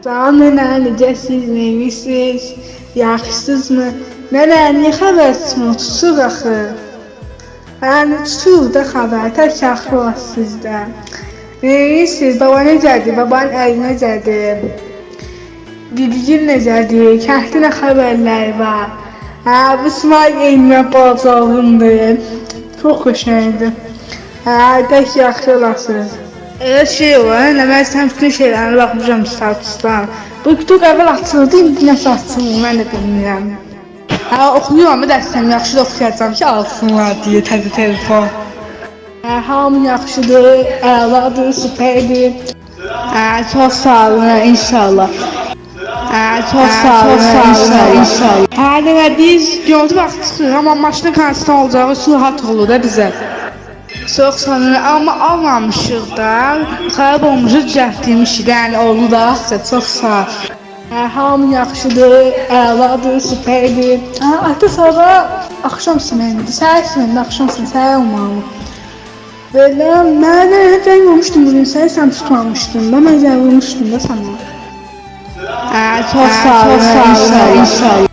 Nənə, necəsiz, neyisiz, yaxşısınızmı? Nənə, niyə xəbər tutmursuz axı? Yəni tutur da xəbər, tək yaxşı olasınız sizdə. Neyisiz, baba necədir, babanın əli necədir? Bibicim necədir, kənddə nə xəbərləri var? Bu İsmail elmə bacağımdır. Çox xoşaydı. Tək yaxşı olasınız. Elə şey var, mən sən bütün şeylərine baxmışam statusdan. Bu kutuq əvvəl açıldı, indi nəsə açılmır, mən də bilmirəm. Oxuyuram, dərsəm yaxşı da oxuyacam ki, alsınlar deyə təzə telefon. Hamı yaxşıdır, əladır, süperdir. Çox sağ olun, inşallah. Çox sağ olun, inşallah. Biz yolda vaxt çıxırıq, amma maşının karşısında olacağı rahat olur da bizə. Çox sanırım, amma almamışıq da, xarab olmuşuz, cəhdiymişik də, yəni oldu da, çox sağ. Hamı yaxşıdır, əladır, süperdir. Ata sabah axşam sinəyidir, səhər sinəyidir, axşam sinəyidir, səhər olmalı. Belə, mən də zəng olmuşdum bugün, sən tutmamışdın da, mən zəng olmuşdum da sana. Çox sağ olun, inşallah.